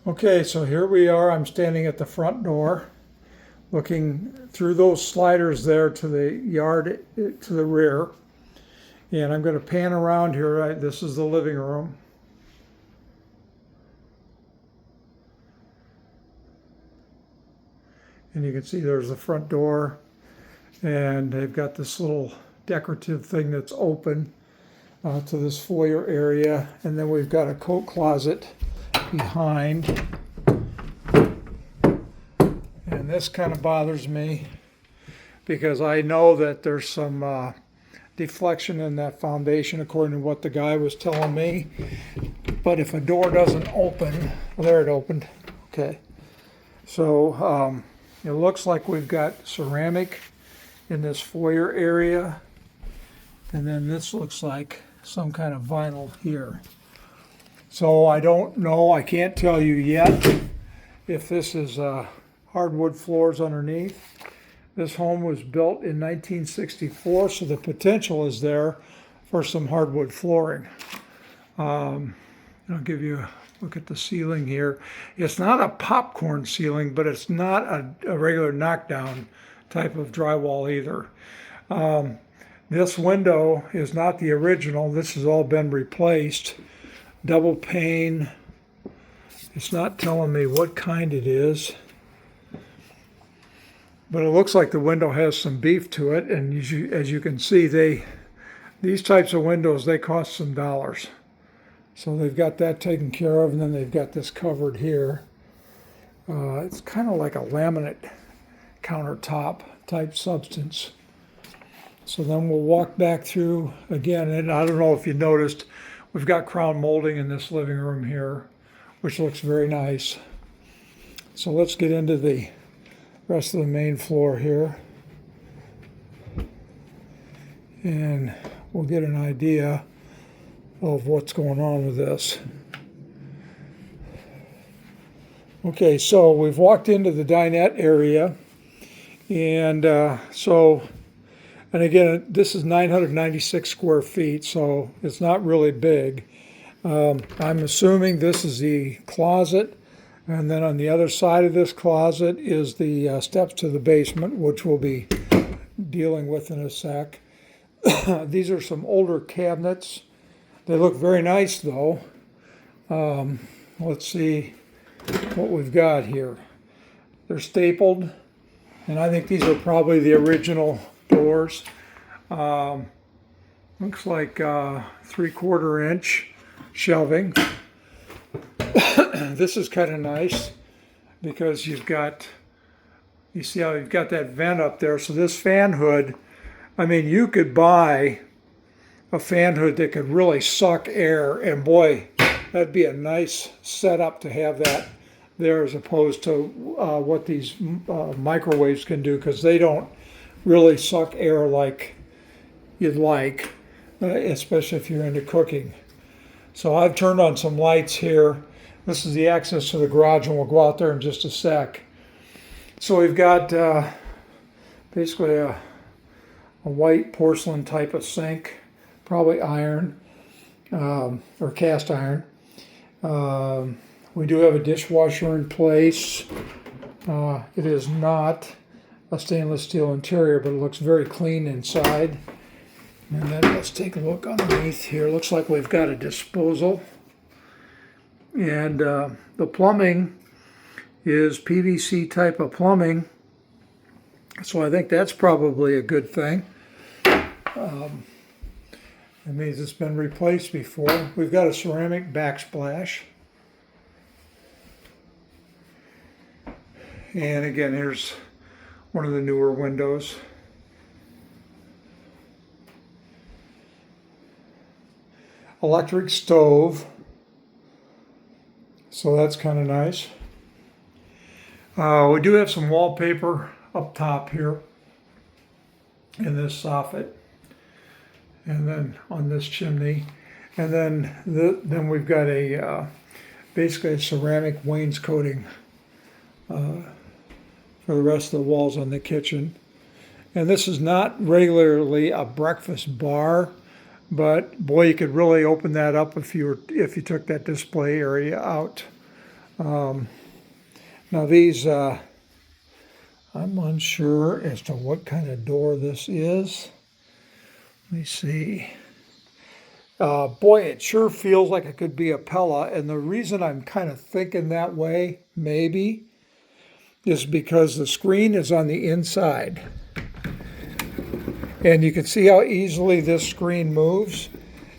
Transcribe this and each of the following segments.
Okay, so here we are. I'm standing at the front door, looking through those sliders there to the yard to the rear. And I'm going to pan around here. This is the living room. And you can see there's the front door. And they've got this little decorative thing that's open to this foyer area. And then we've got a coat closet behind. And this kind of bothers me because I know that there's some deflection in that foundation according to what the guy was telling me. But if a door doesn't open, well, there it opened. Okay. So it looks like we've got ceramic in this foyer area. And then this looks like some kind of vinyl here. So I don't know, I can't tell you yet if this is hardwood floors underneath. This home was built in 1964, so the potential is there for some hardwood flooring. I'll give you a look at the ceiling here. It's not a popcorn ceiling, but it's not a regular knockdown type of drywall either. This window is not the original. This has all been replaced. Double pane. It's not telling me what kind it is, but it looks like the window has some beef to it. And as you can see, these types of windows, they cost some dollars. So they've got that taken care of, and then they've got this covered here. It's kind of like a laminate countertop type substance. So then we'll walk back through again, and I don't know if you noticed, we've got crown molding in this living room here, which looks very nice. So let's get into the rest of the main floor here, and we'll get an idea of what's going on with this. Okay, so we've walked into the dinette area, and and again, this is 996 square feet, so it's not really big. I'm assuming this is the closet, and then on the other side of this closet is the steps to the basement, which we'll be dealing with in a sec. These are some older cabinets. They look very nice, though. Let's see what we've got here. They're stapled, and I think these are probably the original doors. Looks like 3/4 inch shelving. This is kind of nice because you see how you've got that vent up there. So this fan hood, I mean, you could buy a fan hood that could really suck air, and boy, that'd be a nice setup to have that there as opposed to what these microwaves can do, because they don't really suck air like you'd like, especially if you're into cooking. So I've turned on some lights here. This is the access to the garage, and we'll go out there in just a sec. So we've got basically a white porcelain type of sink, probably iron or cast iron. We do have a dishwasher in place. It is not a stainless steel interior, but it looks very clean inside. And then let's take a look underneath here. Looks like we've got a disposal. And the plumbing is PVC type of plumbing. So I think that's probably a good thing. It means it's been replaced before. We've got a ceramic backsplash. And again, here's one of the newer windows. Electric stove. So that's kind of nice. We do have some wallpaper up top here in this soffit, and then on this chimney, and then we've got a basically a ceramic wainscoting for the rest of the walls on the kitchen. And this is not regularly a breakfast bar, but boy, you could really open that up if you took that display area out. Now these, I'm unsure as to what kind of door this is. Let me see. Boy, it sure feels like it could be a Pella, and the reason I'm kind of thinking that way, maybe, is because the screen is on the inside. And you can see how easily this screen moves.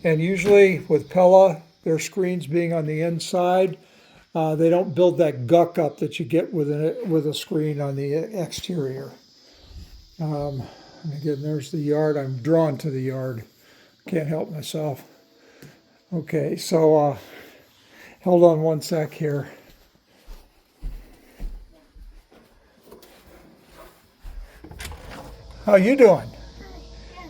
And usually with Pella, their screens being on the inside, they don't build that guck up that you get with a screen on the exterior. Again, there's the yard. I'm drawn to the yard. Can't help myself. Okay, so hold on one sec here. How you doing? Yeah,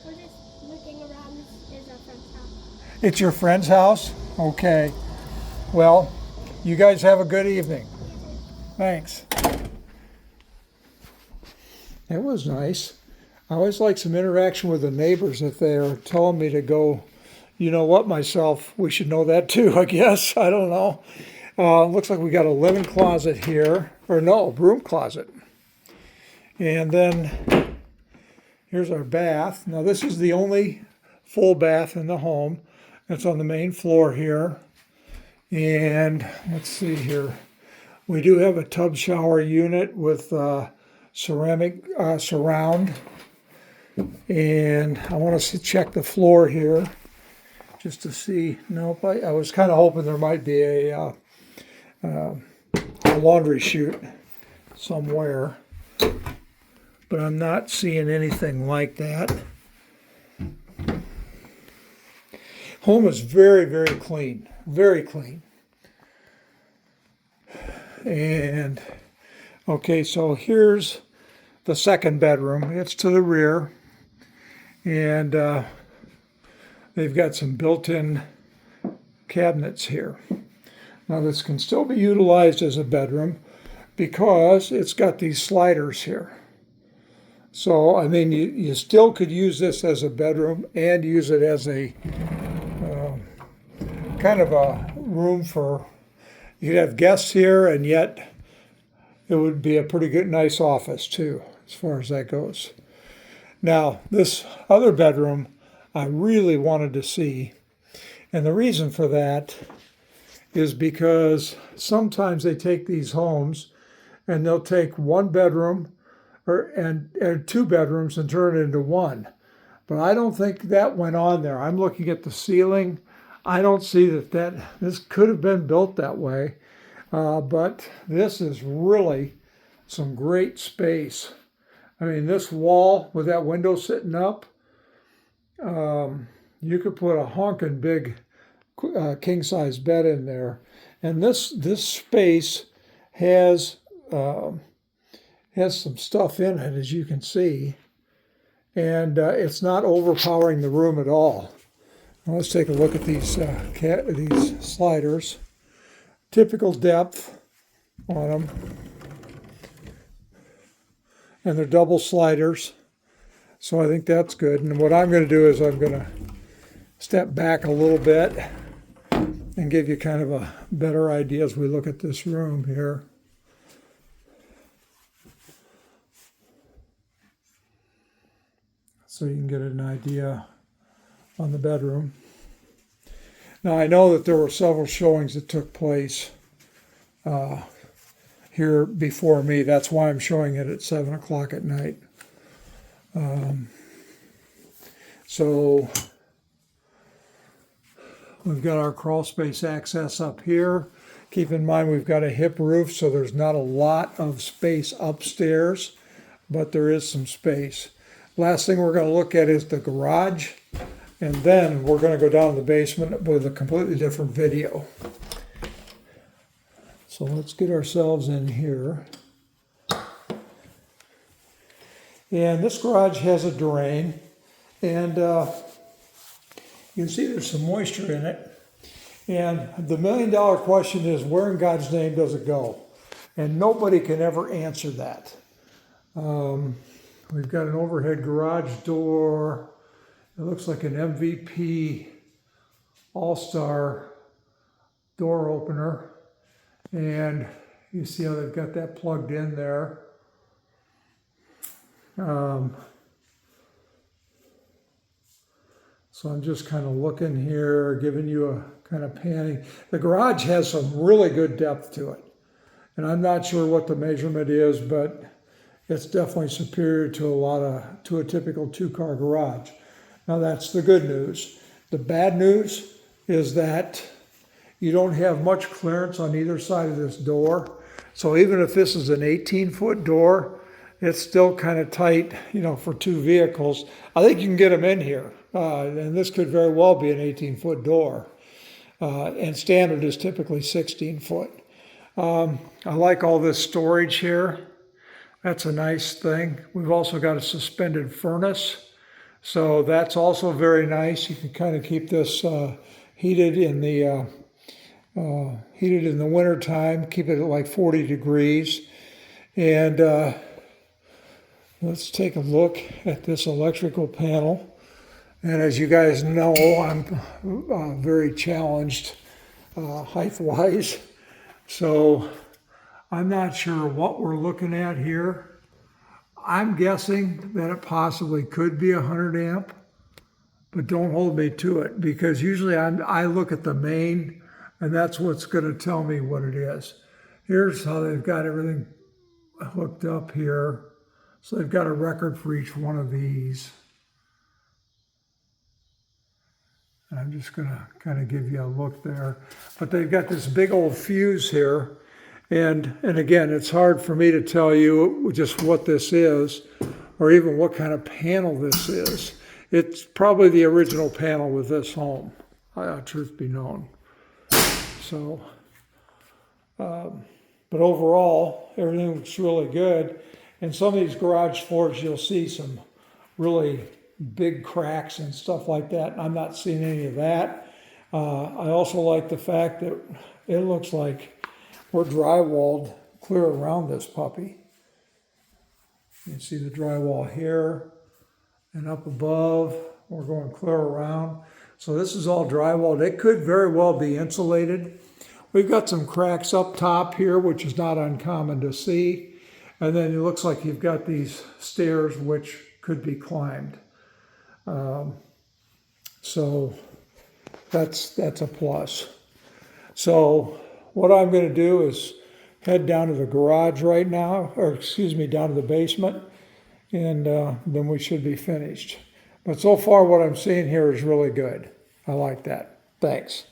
we're just looking around. This is our friend's house. It's your friend's house? Okay. Well, you guys have a good evening. Thanks. It was nice. I always like some interaction with the neighbors if they're telling me to go, you know what, myself. We should know that too, I guess. I don't know. Looks like we got a linen closet here. Or no, broom closet. And then here's our bath. Now this is the only full bath in the home. It's on the main floor here. And let's see here. We do have a tub shower unit with ceramic surround. And I want to check the floor here just to see. Nope, I was kind of hoping there might be a laundry chute somewhere. But I'm not seeing anything like that. Home is very, very clean. Very clean. And, okay, so here's the second bedroom. It's to the rear. And they've got some built-in cabinets here. Now this can still be utilized as a bedroom because it's got these sliders here. So, I mean, you still could use this as a bedroom and use it as a kind of a room for, you could have guests here, and yet it would be a pretty good, nice office too, as far as that goes. Now, this other bedroom I really wanted to see, and the reason for that is because sometimes they take these homes and they'll take one bedroom and two bedrooms and turn it into one. But I don't think that went on there. I'm looking at the ceiling. I don't see that this could have been built that way. But this is really some great space. I mean, this wall with that window sitting up, you could put a honking big king-size bed in there. And this space has some stuff in it, as you can see, and it's not overpowering the room at all. Now let's take a look at these sliders. Typical depth on them, and they're double sliders, so I think that's good. And what I'm going to do is I'm going to step back a little bit and give you kind of a better idea as we look at this room here. So you can get an idea on the bedroom. Now I know that there were several showings that took place here before me. That's why I'm showing it at 7 o'clock at night. So we've got our crawl space access up here. Keep in mind we've got a hip roof, so there's not a lot of space upstairs, but there is some space. Last thing we're going to look at is the garage, and then we're going to go down to the basement with a completely different video. So let's get ourselves in here. And this garage has a drain, and you can see there's some moisture in it. And the million-dollar question is, where in God's name does it go? And nobody can ever answer that. We've got an overhead garage door. It looks like an MVP All-Star door opener. And you see how they've got that plugged in there. So I'm just kind of looking here, giving you a kind of panning. The garage has some really good depth to it. And I'm not sure what the measurement is, but it's definitely superior to a typical two-car garage. Now that's the good news. The bad news is that you don't have much clearance on either side of this door. So even if this is an 18-foot door, it's still kind of tight, you know, for two vehicles. I think you can get them in here. And this could very well be an 18-foot door. And standard is typically 16-foot. I like all this storage here. That's a nice thing. We've also got a suspended furnace. So that's also very nice. You can kind of keep this heated in the winter time, keep it at like 40 degrees. And let's take a look at this electrical panel. And as you guys know, I'm very challenged height-wise. So I'm not sure what we're looking at here. I'm guessing that it possibly could be 100 amp, but don't hold me to it, because usually I look at the main, and that's what's going to tell me what it is. Here's how they've got everything hooked up here. So they've got a record for each one of these. I'm just going to kind of give you a look there. But they've got this big old fuse here. And again, it's hard for me to tell you just what this is, or even what kind of panel this is. It's probably the original panel with this home, truth be known. So, but overall, everything looks really good. And some of these garage floors, you'll see some really big cracks and stuff like that. I'm not seeing any of that. I also like the fact that it looks like we're drywalled clear around this puppy. You can see the drywall here and up above. We're going clear around. So this is all drywalled. It could very well be insulated. We've got some cracks up top here, which is not uncommon to see. And then it looks like you've got these stairs which could be climbed. So that's a plus. So what I'm going to do is head down to the garage right now, or excuse me, down to the basement, and then we should be finished. But so far what I'm seeing here is really good. I like that. Thanks.